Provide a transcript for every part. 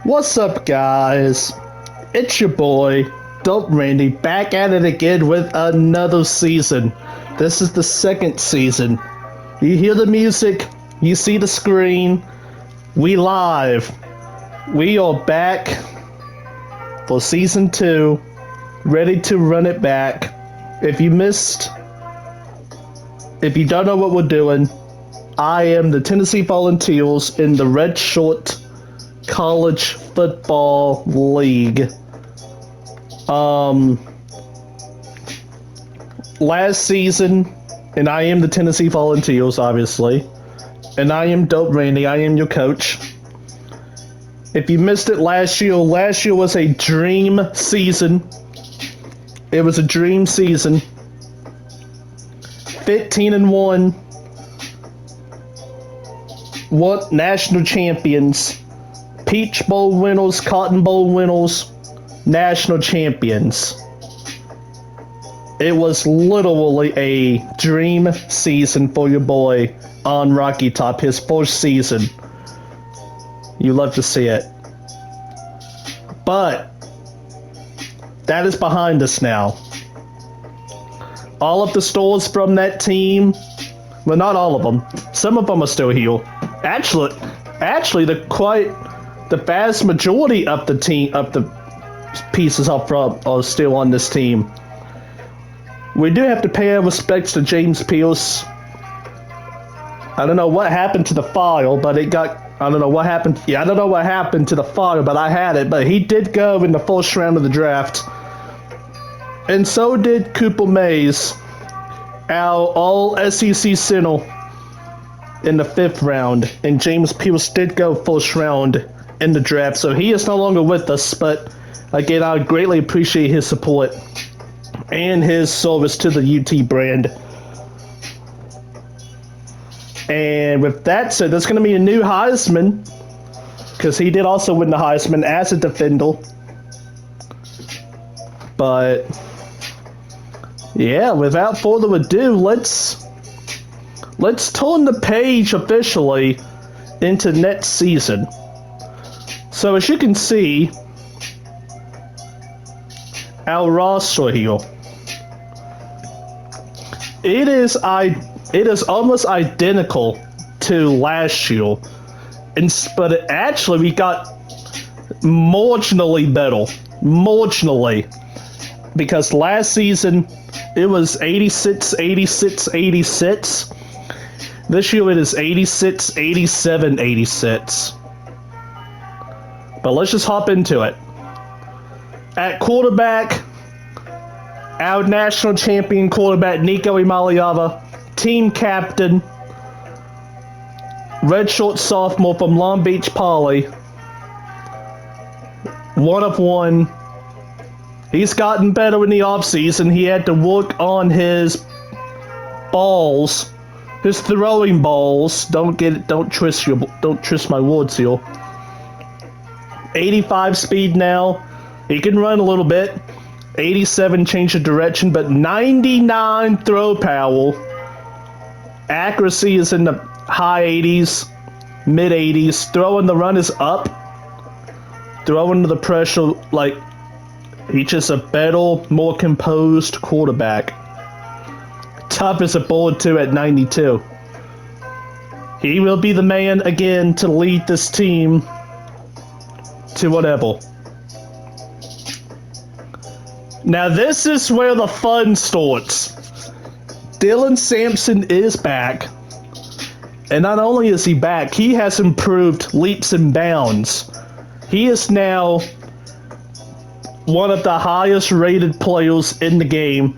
What's up, guys? It's your boy, DopeRandy, back at it again with another season. This is the second season. You hear the music, you see the screen. We live. We are back for season 2, ready to run it back. If you don't know what we're doing, I am the Tennessee Volunteers in the Redshirt College Football League. Last season, and I am the Tennessee Volunteers, obviously, and I am DopeRandy. I am your coach. If you missed it last year was a dream season. It was a dream season. 15-1. What national champions? Peach Bowl winners, Cotton Bowl winners, national champions. It was literally a dream season for your boy on Rocky Top, his first season. You love to see it. But that is behind us now. All of the stars from that team, well, not all of them. Some of them are still here. Actually, the vast majority of the team, of the pieces up front, are still on this team. We do have to pay our respects to James Pierce. I don't know what happened to the file, but it got. I don't know what happened. Yeah, I don't know what happened to the file, but I had it. But he did go in the first round of the draft, and so did Cooper Mays, our all-SEC center, in the 5th round. And James Pierce did go first round in the draft, so he is no longer with us. But again, I greatly appreciate his support and his service to the UT brand. And with that said, there's going to be a new Heisman, because he did also win the Heisman as a defender. But yeah, without further ado, let's turn the page officially into next season. So as you can see, our roster here, it is almost identical to last year, but actually we got marginally better, because last season it was 86, 86, 86. This year it is 86, 87, 86. But let's just hop into it. At quarterback, our national champion quarterback, Nico Imaliava. Team captain, redshirt sophomore from Long Beach Poly. 1 of 1. He's gotten better in the offseason. He had to work on his balls, his throwing balls. Don't twist my words here. 85 speed now. He can run a little bit. 87 change of direction, but 99 throw power. Accuracy is in the high 80s, mid 80s. Throwing the run is up. Throwing to the pressure, like, he's just a better, more composed quarterback. Tough as a board too at 92. He will be the man again to lead this team to whatever. Now this is where the fun starts. Dylan Sampson is back. And not only is he back, he has improved leaps and bounds. He is now one of the highest rated players in the game,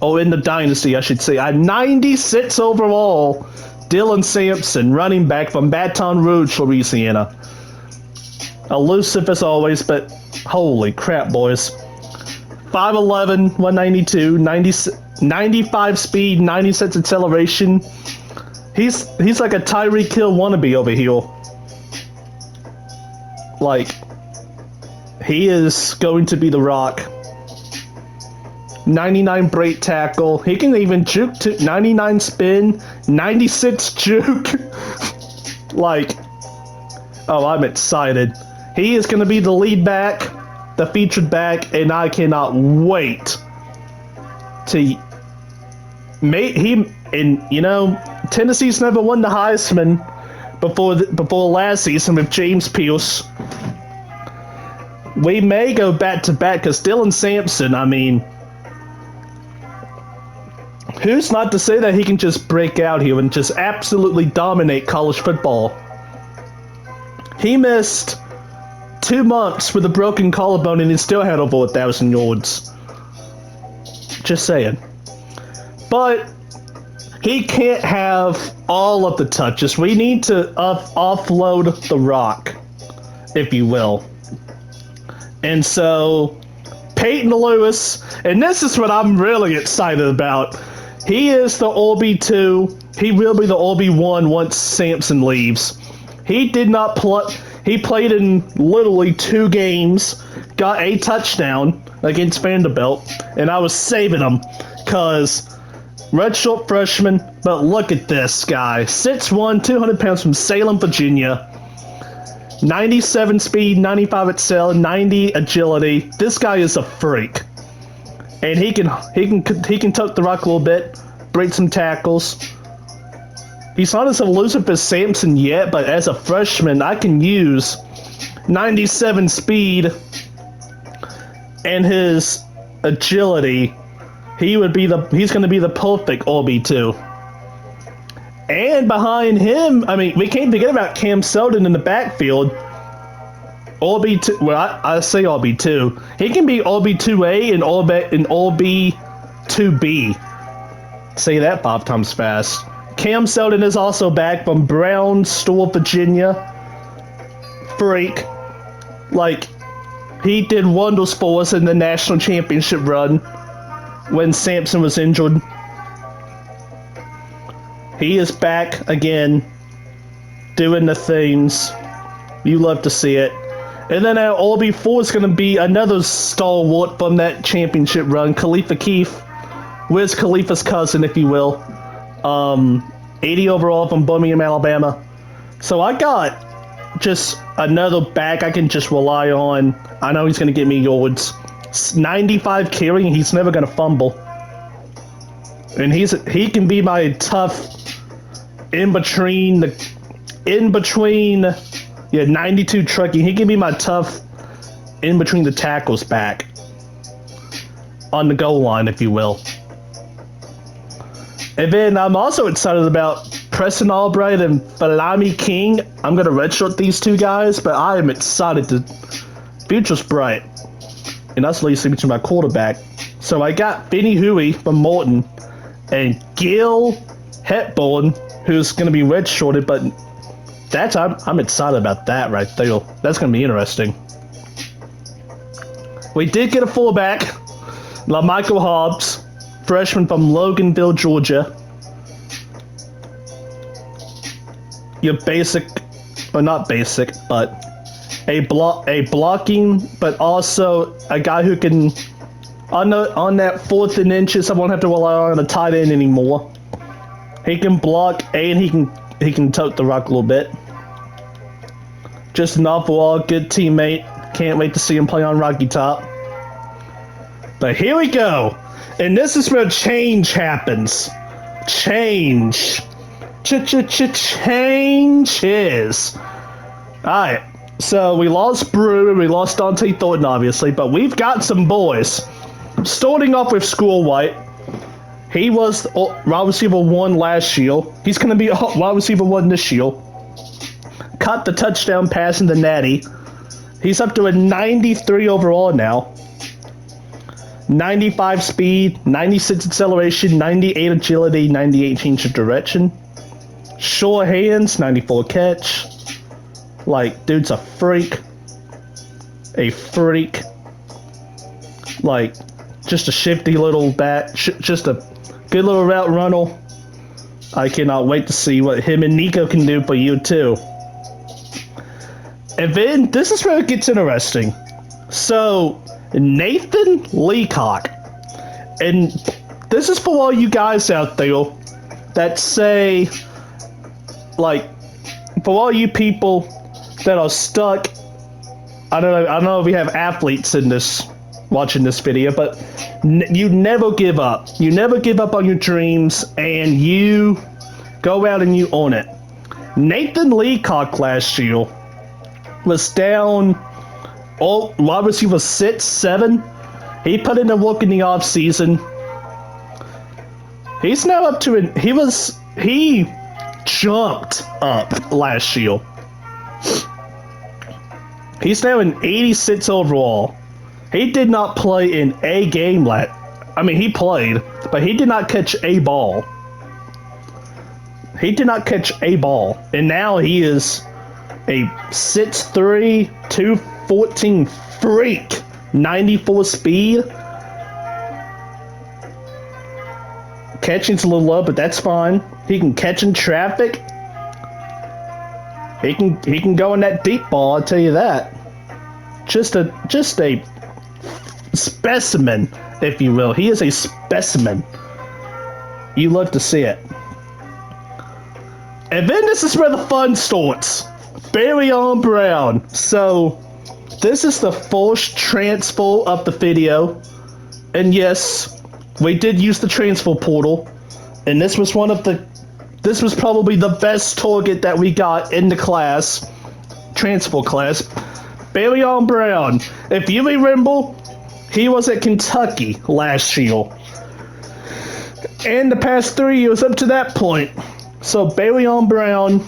or in the dynasty, I should say. At 96 overall, Dylan Sampson, running back from Baton Rouge, Louisiana. Elusive as always, but holy crap, boys. 5'11", 192, 95 speed, 96 acceleration. He's like a Tyreek Hill wannabe over here. Like, he is going to be the rock. 99 break tackle. He can even juke to 99 spin, 96 juke. Like, oh, I'm excited. He is going to be the lead back, the featured back, and I cannot wait to make him. And you know, Tennessee's never won the Heisman before last season with James Pierce. We may go back to back because Dylan Sampson, I mean, who's not to say that he can just break out here and just absolutely dominate college football? He missed 2 months with a broken collarbone and he still had over 1,000 yards. Just saying. But he can't have all of the touches. We need to offload the rock, if you will. And so, Peyton Lewis, and this is what I'm really excited about. He is the RB2. He will be the RB1 once Sampson leaves. He did not play. He played in literally 2 games, got a touchdown against Vanderbilt, and I was saving him because redshirt freshman. But look at this guy, 6'1", 200 pounds from Salem, Virginia. 97 speed, 95 excel, 90 agility. This guy is a freak, and he can tuck the rock a little bit, break some tackles. He's not as elusive as Sampson yet, but as a freshman, I can use 97 speed and his agility. He's going to be the perfect RB2. And behind him, I mean, we can't forget about Cam Seldon in the backfield. RB2, well, I say RB2. He can be RB2A and RB2B. Say that 5 times fast. Cam Seldon is also back from Brownsville, Virginia. Freak. Like, he did wonders for us in the national championship run when Sampson was injured. He is back again, doing the things. You love to see it. And then our RB4 is going to be another stalwart from that championship run, Khalifa Keith. Where's Khalifa's cousin, if you will? 80 overall from Birmingham, Alabama. So I got just another back I can just rely on. I know he's going to get me yards. 95 carrying, he's never going to fumble. And he can be my tough in between 92 trucking. He can be my tough in between the tackles back on the goal line, if you will. And then I'm also excited about Preston Albright and Falami King. I'm going to redshirt these 2 guys, but I am excited. The future's bright. And that's leading me to my quarterback. So I got Benny Huey from Morton and Gil Hepburn, who's going to be redshirted, but I'm excited about that right there. That's going to be interesting. We did get a fullback, LaMichael Hobbs, freshman from Loganville, Georgia. Your basic, or not basic, but a blocking, but also a guy who can, on that 4th and inches, I won't have to rely on a tight end anymore. He can block and he can tote the rock a little bit. Just an overall good teammate. Can't wait to see him play on Rocky Top. But here we go. And this is where change happens. Change. Changes. Alright. So we lost Brewer, we lost Dante Thornton, obviously, but we've got some boys. Starting off with School White. He was wide receiver 1 last year. He's going to be wide receiver 1 this year. Caught the touchdown pass in the Natty. He's up to a 93 overall now. 95 speed, 96 acceleration, 98 agility, 98 change of direction. Sure hands, 94 catch. Like, dude's a freak. A freak. Like, just a shifty little bat. Just a good little route runner. I cannot wait to see what him and Nico can do for you, too. And then, this is where it gets interesting. So, Nathan Leacock. And this is for all you guys out there that say, like, for all you people that are stuck I don't know if we have athletes in this watching this video, but you never give up. You never give up on your dreams, and you go out and you own it. Nathan Leacock last year was down. Wide receiver 6, 7. He put in the work in the off season. He's now up to it. He jumped up last year. He's now an 86 overall. He did not play in a game I mean, he played, but he did not catch a ball. He did not catch a ball. And now he is a 6'3", 214 freak. 94 speed. Catching's a little low, but that's fine. He can catch in traffic. He can go in that deep ball, I'll tell you that. Just a specimen, if you will. He is a specimen. You love to see it. And then this is where the fun starts. Barryon Brown. So, this is the first transfer of the video. And yes, we did use the transfer portal. And this was probably the best target that we got in the class. Transfer class. Barryon Brown. If you remember, he was at Kentucky last year. And the past 3 years up to that point. So Barryon Brown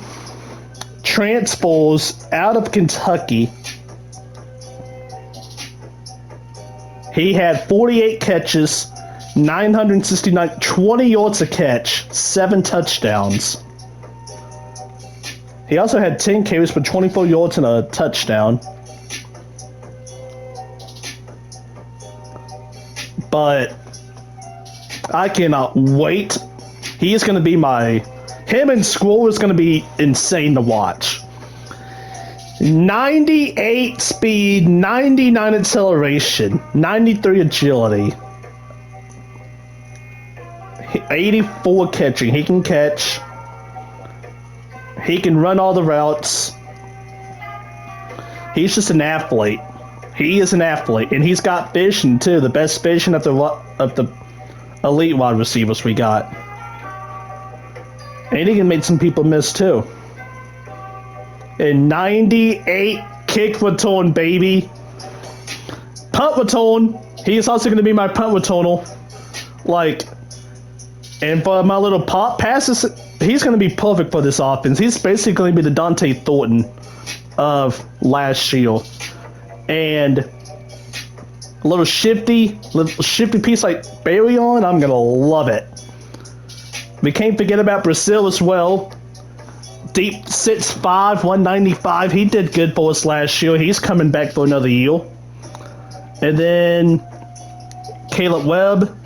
transfers out of Kentucky. He had 48 catches, 969, 20 yards a catch, 7 touchdowns. He also had 10 carries for 24 yards and a touchdown. But I cannot wait. He is going to be him and Squirrel is going to be insane to watch. 98 speed, 99 acceleration, 93 agility, 84 catching. He can catch. He can run all the routes. He's just an athlete. He is an athlete, and he's got vision too. The best vision of the elite wide receivers we got. And he can make some people miss too. And 98 kick return, baby. Punt return. He is also going to be my punt returner. And for my little pop passes, he's going to be perfect for this offense. He's basically going to be the Dante Thornton of last year. And a little shifty piece like Barryon, I'm going to love it. We can't forget about Brazil as well. Deep 6'5", 195. He did good for us last year. He's coming back for another year. And then Caleb Webb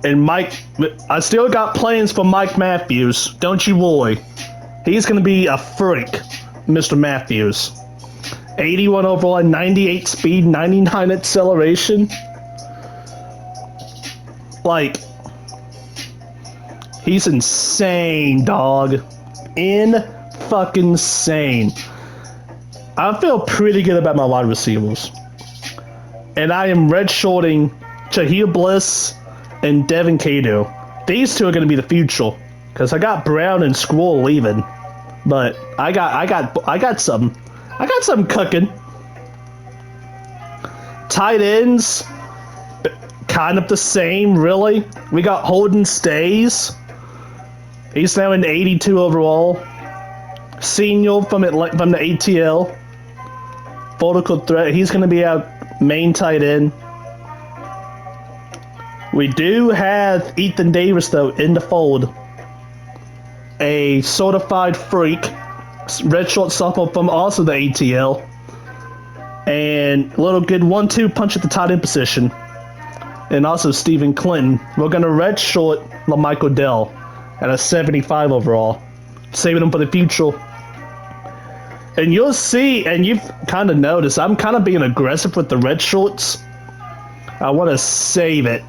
and Mike. I still got plans for Mike Matthews. Don't you worry. He's going to be a freak, Mr. Matthews. 81 overall, 98 speed, 99 acceleration. He's insane, dog. Fucking insane. I feel pretty good about my wide receivers. And I am redshirting Jaheir Bliss and Devin Kadu. These two are going to be the future. Because I got Brown and Squirrel leaving. But I got something cooking. Tight ends, kind of the same, really. We got Holden Stays. He's now in 82 overall. Senior from the ATL. Vertical threat. He's going to be our main tight end. We do have Ethan Davis, though, in the fold. A certified freak. Redshirt sophomore from also the ATL. And a little good 1-2 punch at the tight end position. And also Stephen Clinton. We're going to redshirt LaMichael Dell at a 75 overall. Saving him for the future. And you'll see, and you've kind of noticed, I'm kind of being aggressive with the red shorts. I want to save it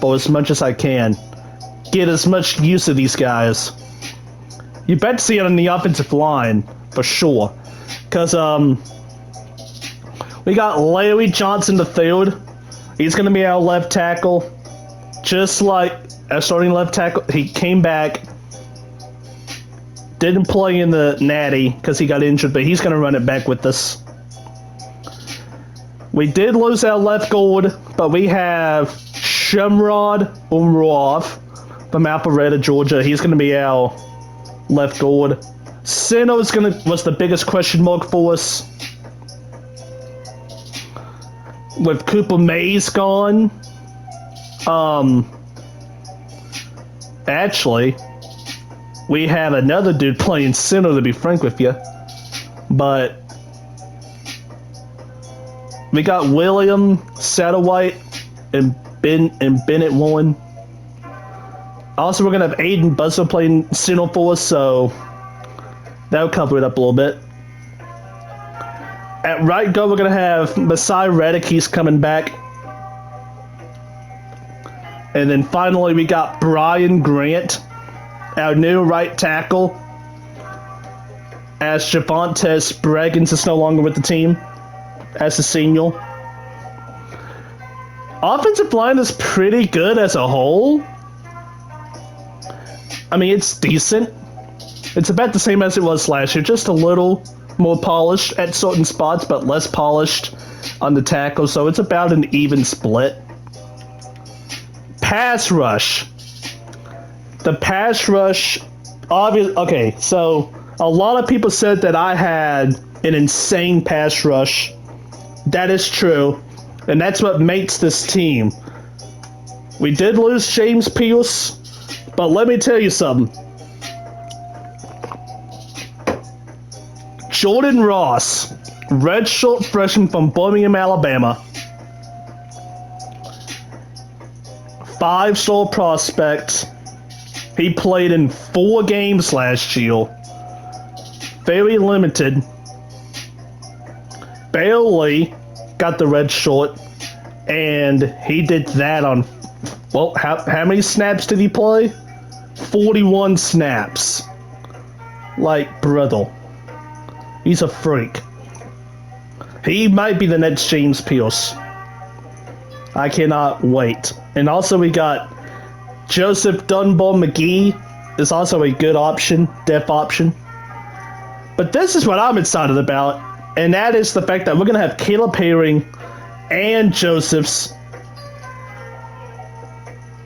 for as much as I can. Get as much use of these guys. You bet see it on the offensive line, for sure. Because, We got Larry Johnson III. He's going to be our left tackle. Just like our starting left tackle, he came back. Didn't play in the Natty because he got injured, but he's going to run it back with us. We did lose our left guard, but we have Shamrod Umrov from Alpharetta, Georgia. He's going to be our left guard. Center was the biggest question mark for us. With Cooper Mays gone, actually, we have another dude playing center, to be frank with you, but we got William Satterwhite and Bennett Warren. Also, we're gonna have Aiden Buzzer playing center for us, so that'll cover it up a little bit. At right guard, we're gonna have Masai Reddick. He's coming back. And then finally, we got Brian Grant, our new right tackle, as Javontes Braggins is no longer with the team as a senior. Offensive line is pretty good as a whole. I mean, it's decent. It's about the same as it was last year, just a little more polished at certain spots, but less polished on the tackle, so it's about an even split. Pass rush. The pass rush, okay, so a lot of people said that I had an insane pass rush. That is true, and that's what makes this team. We did lose James Pierce, but let me tell you something. Jordan Ross, redshirt freshman from Birmingham, Alabama. 5-star prospect. He played in 4 games last year. Very limited. Barely got the red shirt. And he did that on, well, how many snaps did he play? 41 snaps. Like, brother. He's a freak. He might be the next James Pierce. I cannot wait. And also we got Joseph Dunbar McGee is also a good option, depth option. But this is what I'm excited about, and that is the fact that we're going to have Caleb Herring and Joseph's.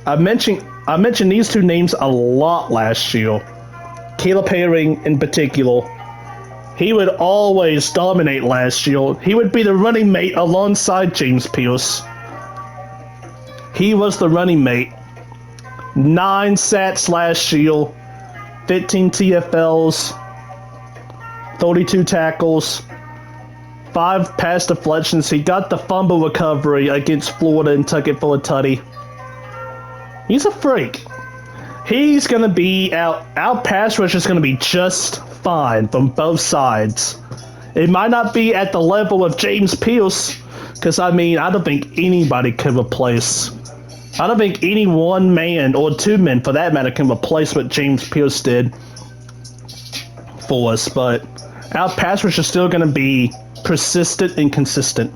I mentioned these two names a lot last year. Caleb Herring in particular. He would always dominate last year. He would be the running mate alongside James Pierce. He was the running mate. 9 sacks last year, 15 TFLs, 32 tackles, 5 pass deflections. He got the fumble recovery against Florida and took it for a tutty. He's a freak. He's going to be our pass rush is going to be just fine from both sides. It might not be at the level of James Pierce, because I mean, I don't think anybody can replace. I don't think any one man or 2 men, for that matter, can replace what James Pierce did for us. But our pass rush is still going to be persistent and consistent.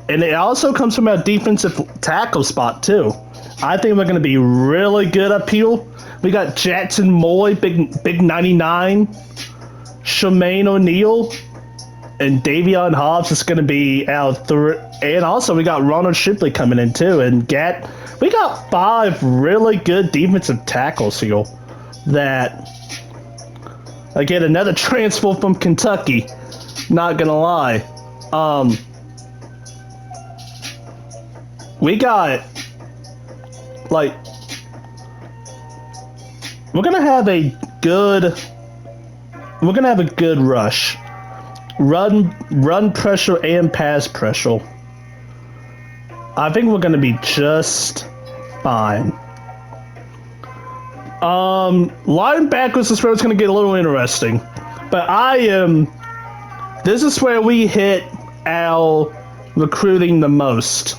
And it also comes from our defensive tackle spot, too. I think we're going to be really good up here. We got Jackson Moy, big 99, Shemaine O'Neal, and Davion Hobbs is going to be our and also we got Ronald Shipley coming in too, and we got 5 really good defensive tackles here. That, again, another transfer from Kentucky. Not gonna lie, we got like we're gonna have a good rush. Run pressure and pass pressure. I think we're going to be just fine. Linebackers is where it's going to get a little interesting. But this is where we hit our recruiting the most.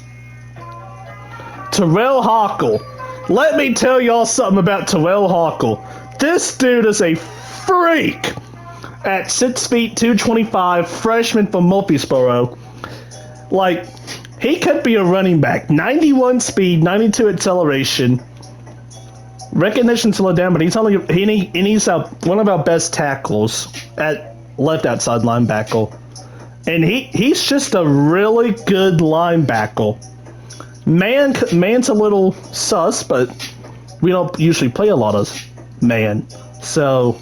Terrell Hawkle. Let me tell y'all something about Terrell Hawkle. This dude is a freak. at 6 feet 225, freshman from Murfreesboro. Like, he could be a running back. 91 speed, 92 acceleration. Recognition slowed down, but he's one of our best tackles at left outside linebacker. And he's just a really good linebacker. Man's a little sus, but we don't usually play a lot of man. So,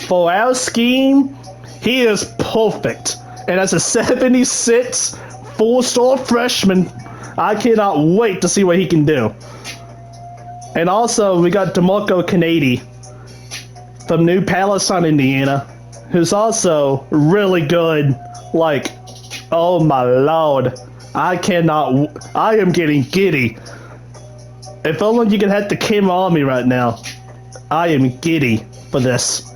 for our scheme, he is perfect. And as a 76 4-star freshman, I cannot wait to see what he can do. And also, we got DeMarco Kennedy from New Palestine, Indiana, who's also really good. Like, oh my lord. I am getting giddy. If only you could have the camera on me right now. I am giddy for this.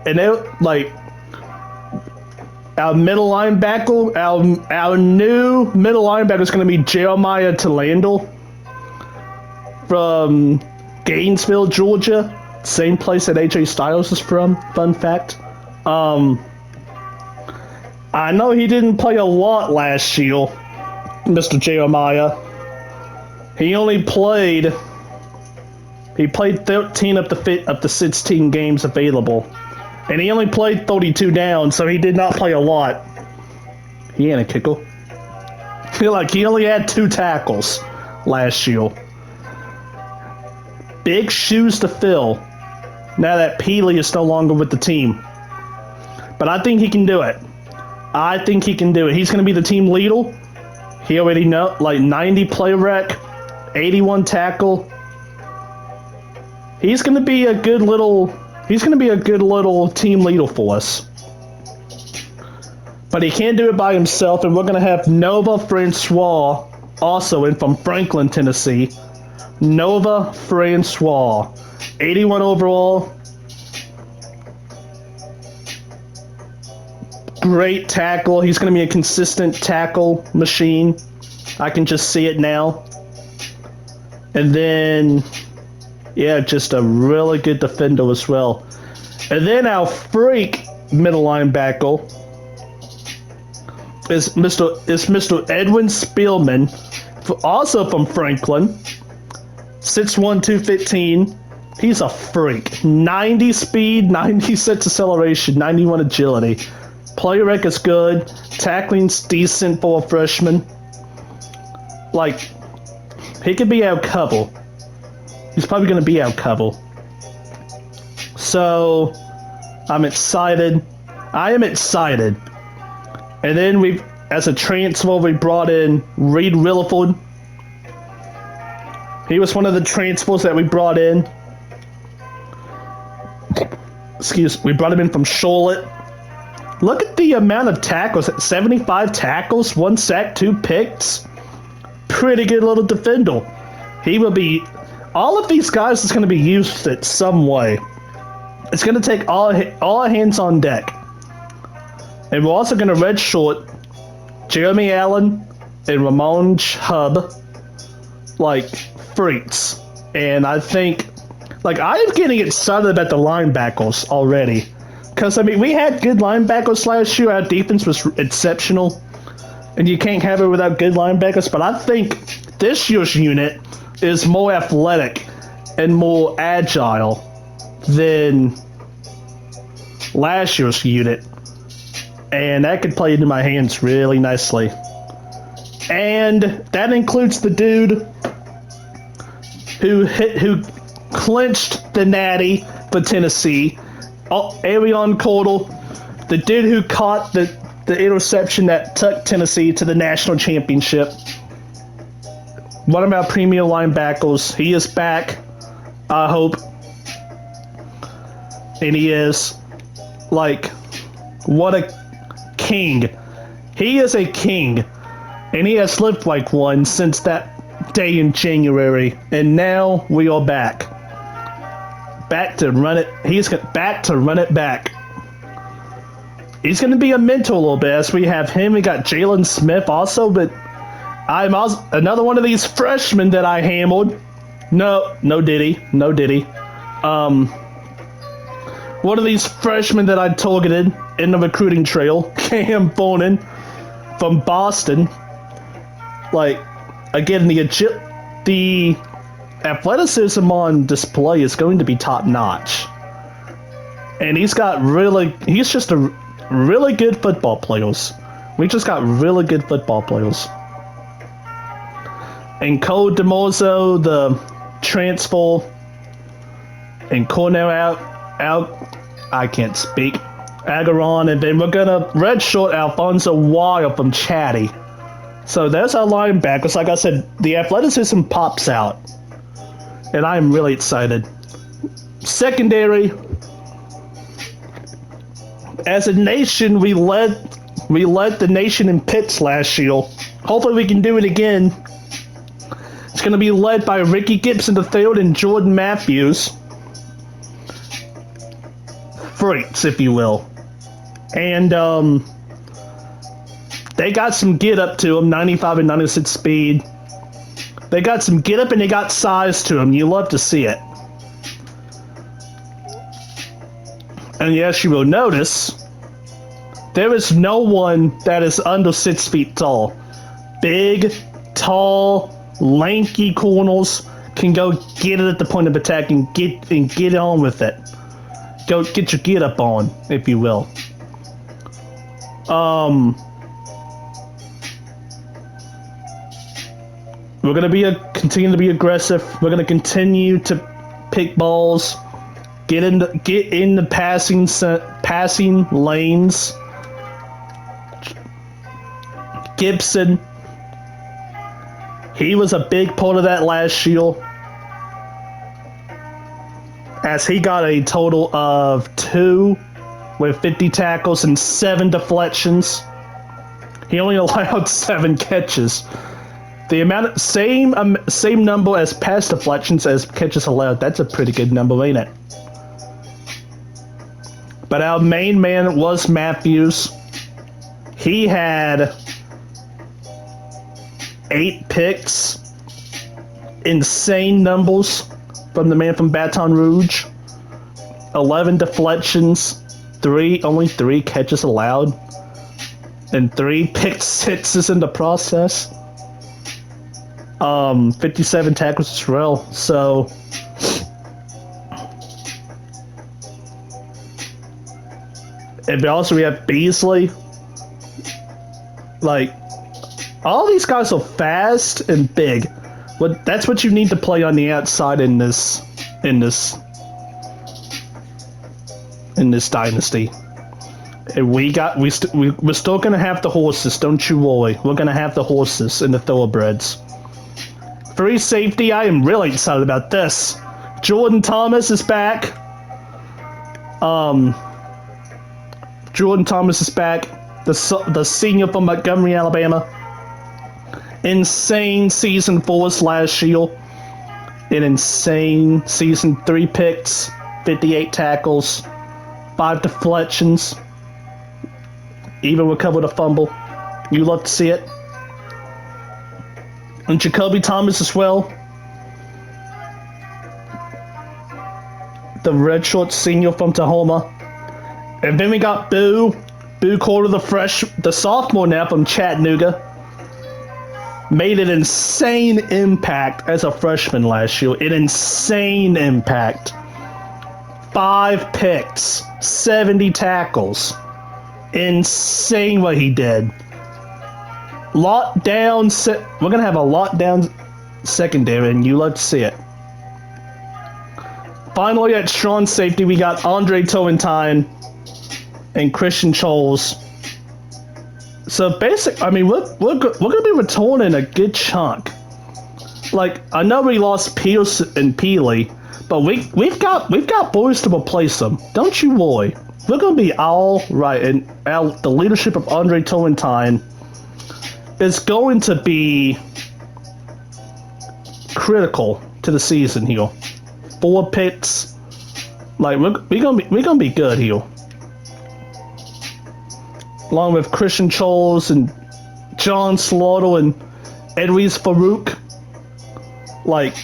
And our middle linebacker, our new middle linebacker is going to be Jeremiah Talandel from Gainesville, Georgia. Same place that AJ Styles is from. Fun fact. I know he didn't play a lot last year, Mr. Jeremiah. He played 13 of the 16 games available. And he only played 32 downs, so he did not play a lot. He ain't a kicker. He only had 2 tackles last year. Big shoes to fill now that Peely is no longer with the team. But I think he can do it. He's going to be the team leader. He already 90 play rec, 81 tackle. He's going to be a good little team leader for us. But he can't do it by himself, and we're going to have Nova Francois also in from Franklin, Tennessee. Nova Francois, 81 overall. Great tackle. He's going to be a consistent tackle machine. I can just see it now. And then, yeah, just a really good defender as well. And then our freak middle linebacker is Mr. Edwin Spielman, also from Franklin. 6'1", 215. He's a freak. 90 speed, 96 acceleration, 91 agility. Play rec is good. Tackling's decent for a freshman. He could be our cover. He's probably going to be our cover. So, I'm excited. I am excited. And then as a transfer, we brought in Reed Williford. He was one of the transfers that we brought in. We brought him in from Charlotte. Look at the amount of tackles. 75 tackles, 1 sack, 2 picks. Pretty good little defender. He will be... All of these guys is going to be used in some way. It's going to take all hands on deck. And we're also going to redshirt Jeremy Allen and Ramon Chubb freaks. And I think... I am getting excited about the linebackers already. Because, we had good linebackers last year. Our defense was exceptional. And you can't have it without good linebackers. But I think this year's unit is more athletic and more agile than last year's unit. And that could play into my hands really nicely. And that includes the dude who clinched the natty for Tennessee. Arion Cordell, the dude who caught the interception that took Tennessee to the national championship. One of our premier linebackers. He is back, I hope. And he is, what a king. He is a king. And he has lived like one since that day in January. And now we are back. Back to run it. He's back to run it back. He's going to be a mentor a little bit as we have him. We got Jalen Smith also, but I'm also another one of these freshmen that I hammered. No Diddy. One of these freshmen that I targeted in the recruiting trail, Cam Bonin from Boston. Like, again, the athleticism on display is going to be top notch. And he's just a really good football players. We just got really good football players. And Cole DeMorzo, the transfer, and Cornell I can't speak. Agaron, and then we're gonna redshirt Alfonso Wire from Chatty. So there's our linebackers. Like I said, the athleticism pops out. And I'm really excited. Secondary. As a nation, we led the nation in picks last year. Hopefully we can do it again. It's going to be led by Ricky Gibson III and Jordan Matthews. Freaks, if you will. And they got some get up to them, 95 and 96 speed. They got some get up and they got size to them. You love to see it. And yes, you will notice there is no one that is under 6 feet tall. Big, tall, lanky corners can go get it at the point of attack and get on with it. Go get your get up on, if you will. We're gonna continue to be aggressive. We're gonna continue to pick balls, get in the passing lanes. Gibson, he was a big part of that last year, as he got a total of 2 with 50 tackles and 7 deflections. He only allowed 7 catches. The amount same number as pass deflections as catches allowed. That's a pretty good number, ain't it? But our main man was Matthews. He had 8 picks. Insane numbers from the man from Baton Rouge. 11 deflections. Only 3 catches allowed. And 3 pick sixes in the process. 57 tackles as well. So and also we have Beasley. Like, all these guys are fast and big. But that's what you need to play on the outside in this dynasty. And we're still gonna have the horses, don't you worry. We're gonna have the horses and the thoroughbreds. Free safety, I am really excited about this. Jordan Thomas is back. Jordan Thomas is back. The senior from Montgomery, Alabama. Insane season for us last year. An insane season. 3 picks, 58 tackles, 5 deflections. Even recovered a fumble. You love to see it. And Jacoby Thomas as well. The redshirt senior from Tahoma. And then we got Boo Carter, the sophomore now from Chattanooga. Made an insane impact as a freshman last year. An insane impact. 5 picks, 70 tackles. Insane what he did. We're gonna have a lockdown secondary, and you love to see it. Finally, at strong safety, we got Andre Tolentine and Christian Scholes. So basically, I mean, we're gonna be returning a good chunk. Like, I know we lost Pierce and Peely, but we've got boys to replace them. Don't you worry. We're gonna be all right, and the leadership of Andre Tolentine is going to be critical to the season here. 4 picks, like we're gonna be good here. Along with Christian Scholes and John Slaughter and Edwis Farouk. Like,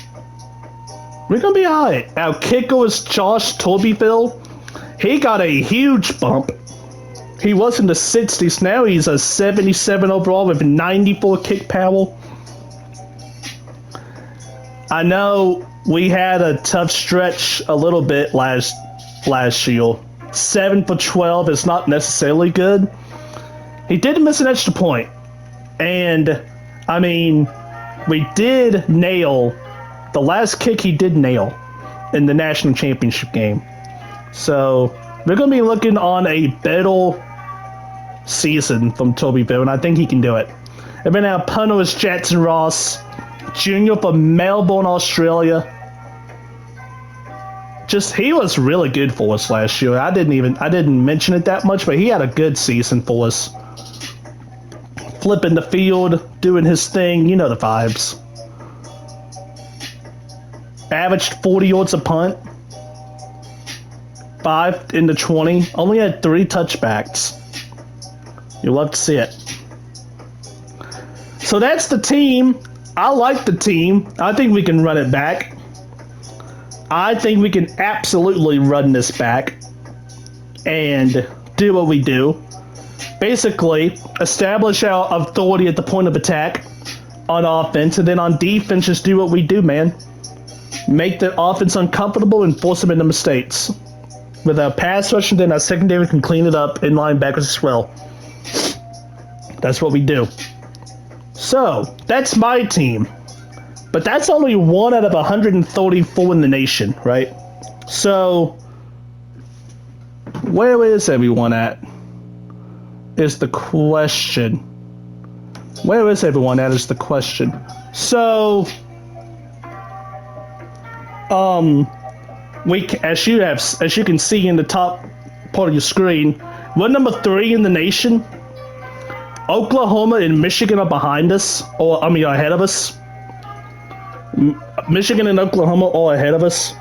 We're gonna be alright. Our kicker is Josh Torbyville. He got a huge bump. He was in the 60s. Now he's a 77 overall with 94 kick power. I know we had a tough stretch a little bit last year. 7 for 12 is not necessarily good. He did miss an extra point. And, I mean, we did nail the last kick he did nail in the national championship game. So, we're going to be looking on a better season from Torbyville, and I think he can do it. And then our punter is Jackson Ross Jr. from Melbourne, Australia. He was really good for us last year. I didn't mention it that much, but he had a good season for us. Flipping the field, doing his thing, you know the vibes. Averaged 40 yards a punt. 5 into 20. Only had 3 touchbacks. You'll love to see it. So that's the team. I like the team. I think we can run it back. I think we can absolutely run this back and do what we do. Basically, establish our authority at the point of attack on offense, and then on defense, just do what we do, man. Make the offense uncomfortable and force them into mistakes. With our pass rush, and then our secondary can clean it up in linebackers as well. That's what we do. So, that's my team. But that's only 1 out of 134 in the nation, right? So, where is everyone at? Is the question. Where is everyone at is the question. So, as you can see in the top part of your screen, we're number 3 in the nation. Oklahoma and Michigan are behind us, ahead of us. Michigan and Oklahoma are ahead of us,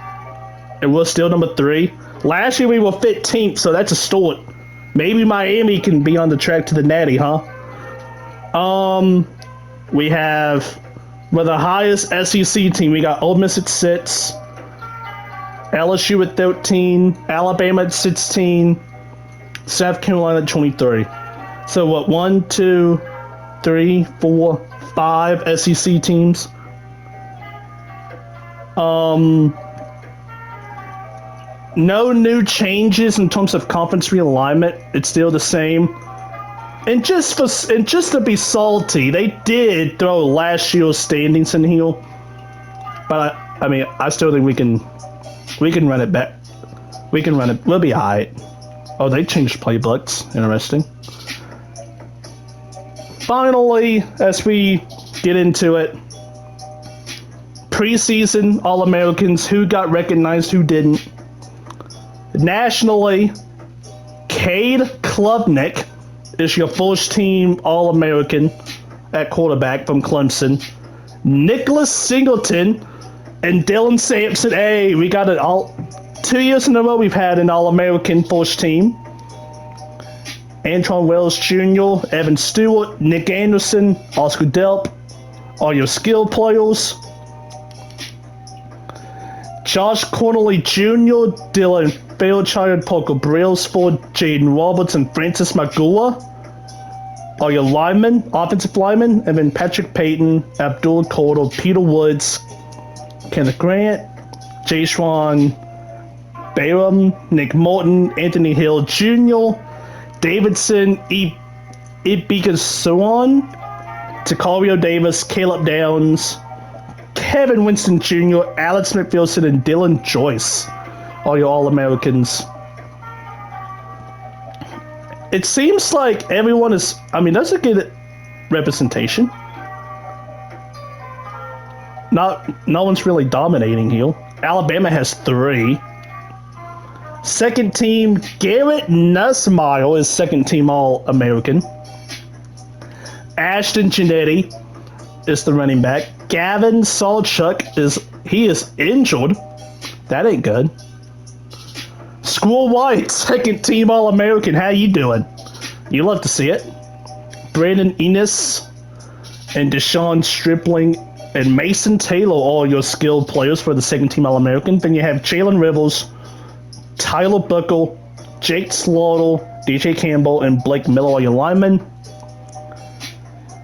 and we're still number 3. Last year we were 15th, so that's a start. Maybe Miami can be on the track to the Natty, huh? We're the highest SEC team. We got Ole Miss at 6, LSU at 13, Alabama at 16, South Carolina at 23. So what, 1, 2, 3, 4, 5 SEC teams? No new changes in terms of conference realignment. It's still the same. And just to be salty, they did throw last year's standings in here. But I still think we can run it back. We can run it. We'll be alright. Oh, they changed playbooks. Interesting. Finally, as we get into it, preseason All-Americans, who got recognized, who didn't. Nationally, Cade Klubnik is your first team All-American at quarterback from Clemson. Nicholas Singleton and Dylan Sampson. Hey, we got it all 2 years in a row we've had an All-American first team. Antron Wells Jr., Evan Stewart, Nick Anderson, Oscar Delp are your skill players. Josh Cornely Jr., Dylan Fairchild, Parker Brailsford, Jaden Roberts, and Francis Magula are your linemen, offensive linemen, and then Patrick Payton, Abdul Carter, Peter Woods, Kenneth Grant, Jayshawn Bayram, Nick Morton, Anthony Hill Jr., Davidson Ibikasuan, Takario Davis, Caleb Downs, Kevin Winston Jr., Alex McPherson, and Dylan Joyce are your All-Americans. It seems like everyone is... that's a good representation. No one's really dominating here. Alabama has 3. Second team, Garrett Nussmeier is second team All-American. Ashton Giannetti is the running back. Gavin Salchuk is injured. That ain't good. Squirrel White, second team All-American. How you doing? You love to see it. Brandon Enos and Deshaun Stripling and Mason Taylor, all your skilled players for the second team All-American. Then you have Jalen Rivers, Tyler Buckle, Jake Slaughter, DJ Campbell, and Blake Miller are your linemen.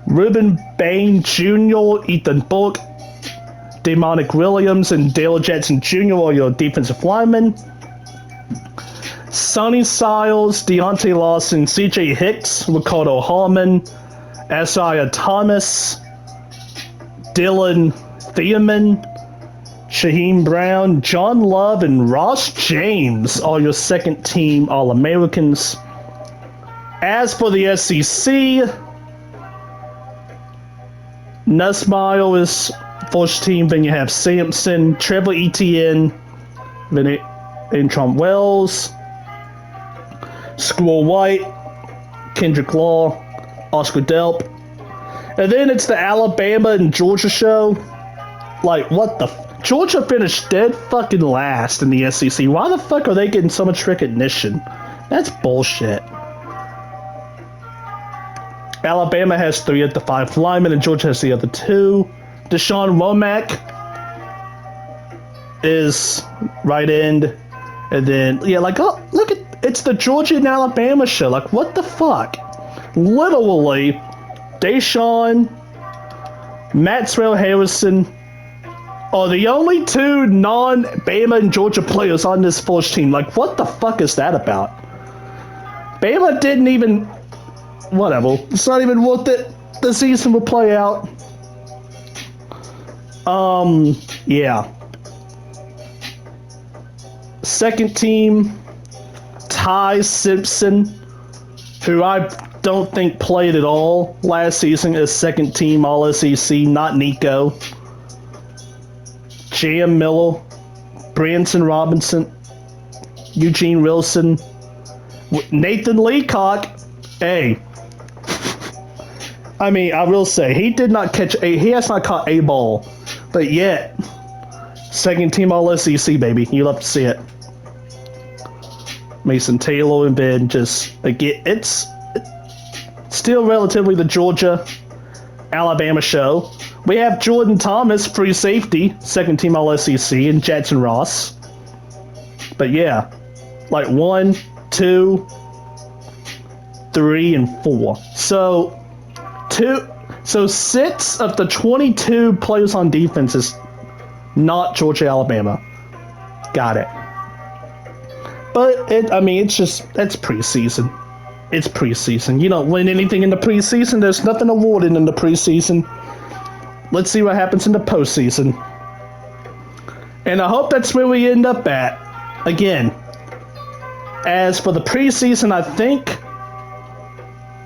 Ruben Bain Jr., Ethan Book, Demonic Williams, and Dale Jackson Jr. are your defensive linemen. Sonny Siles, Deontay Lawson, CJ Hicks, Ricardo Harmon, Isaiah Thomas, Dylan Thiemann, Shaheem Brown, John Love, and Ross James are your second team All-Americans. As for the SEC, Nussmeier is first team. Then you have Sampson, Trevor Etienne, then Antron Wells, Squirrel White, Kendrick Law, Oscar Delp. And then it's the Alabama and Georgia show. Like, what the Georgia finished dead fucking last in the SEC. Why the fuck are they getting so much recognition? That's bullshit. Alabama has 3 of the 5 linemen, and Georgia has the other 2. Deshaun Womack is right end. And then, yeah, like, oh, look at, it's the Georgia and Alabama show. Like, what the fuck? Literally, Deshaun, Maxwell Harrison are the only 2 non-Bama and Georgia players on this first team. Like, what the fuck is that about? Bama didn't even... Whatever. It's not even worth it. The season will play out. Yeah. Second team, Ty Simpson, who I don't think played at all last season, is second team All-SEC, not Nico. J.M. Miller, Branson Robinson, Eugene Wilson, Nathan Leacock. Hey, I mean, I will say, he has not caught a ball, but yet, second team All-SEC, baby. You love to see it. Mason Taylor, and then just, again, it's still relatively the Georgia-Alabama show. We have Jordan Thomas, free safety, second team All-SEC, and Jackson Ross. But yeah, like 1, 2, 3, and 4. So 6 of the 22 players on defense is not Georgia, Alabama. Got it. But it's preseason. It's preseason. You don't win anything in the preseason. There's nothing awarded in the preseason. Let's see what happens in the postseason. And I hope that's where we end up at. Again, as for the preseason, I think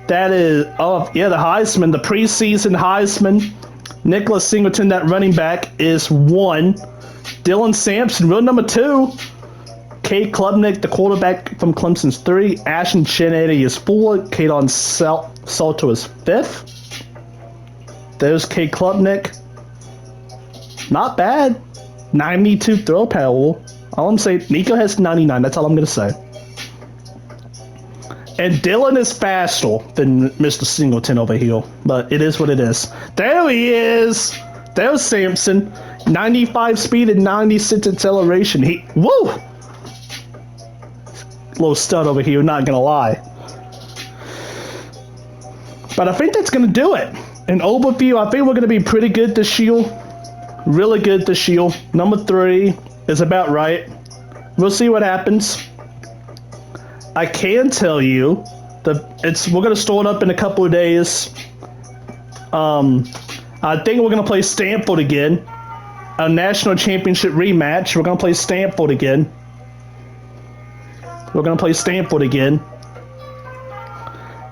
that is, the Heisman, the preseason Heisman. Nicholas Singleton, that running back, is 1. Dylan Sampson, real number 2. Cade Klubnik, the quarterback from Clemson's 3. Ashton Chenady is 4. Kaidon Salter is 5th. There's Cade Klubnik. Not bad. 92 throw power. All I'm saying, Nico has 99. That's all I'm going to say. And Dylan is faster than Mr. Singleton over here. But it is what it is. There he is. There's Sampson. 95 speed and 96 acceleration. Woo! Little stud over here, not going to lie. But I think that's going to do it. An overview, I think we're going to be pretty good this year. Really good this year. Number 3 is about right. We'll see what happens. I can tell you that we're going to start up in a couple of days. I think we're going to play Stanford again. A national championship rematch. We're going to play Stanford again.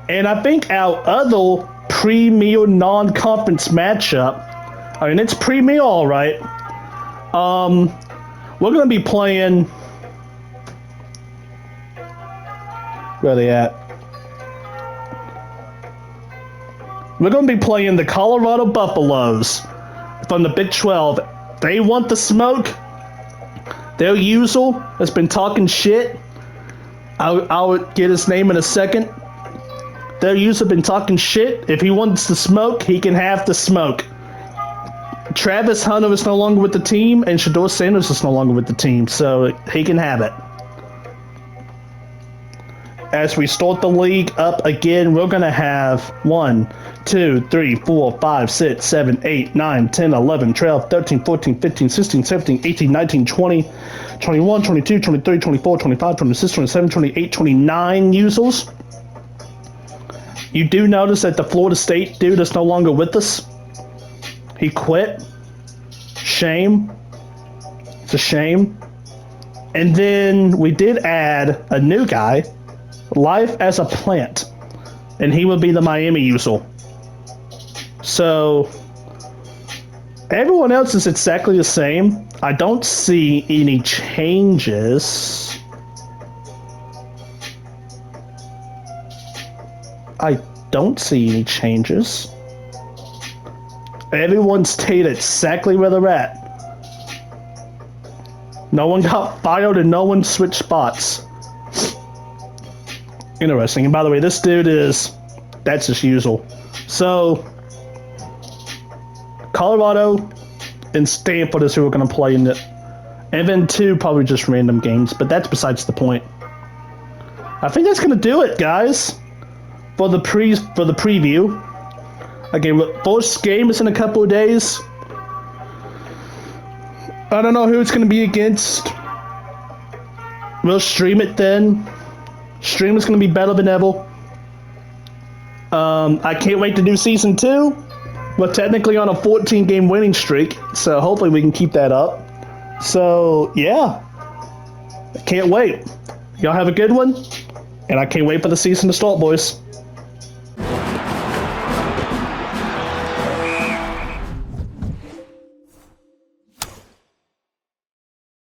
And I think our other premier non-conference matchup, it's premier all right. We're going to be playing... Where are they at? We're going to be playing the Colorado Buffaloes from the Big 12. They want the smoke. Their user has been talking shit. I'll get his name in a second. Their user been talking shit. If he wants the smoke, he can have the smoke. Travis Hunter is no longer with the team, and Shador Sanders is no longer with the team, so he can have it. As we start the league up again, we're going to have 1, 2, 3, 4, 5, 6, 7, 8, 9, 10, 11, 12, 13, 14, 15, 16, 17, 18, 19, 20, 21, 22, 23, 24, 25, 26, 27, 28, 29 users. You do notice that the Florida State dude is no longer with us. He quit. Shame. It's a shame. And then we did add a new guy, Life as a Plant, and he would be the Miami user. So everyone else is exactly the same. I don't see any changes. I don't see any changes. Everyone stayed exactly where they're at. No one got fired and no one switched spots. Interesting. And by the way, this dude that's his usual. So, Colorado and Stanford is who we're going to play in it. And then 2 probably just random games, but that's besides the point. I think that's going to do it, guys, for the preview. Again, first game is in a couple of days. I don't know who it's going to be against. We'll stream it then. Stream is going to be better than ever. I can't wait to do Season 2. We're technically on a 14-game winning streak, so hopefully we can keep that up. So, yeah. I can't wait. Y'all have a good one, and I can't wait for the season to start, boys.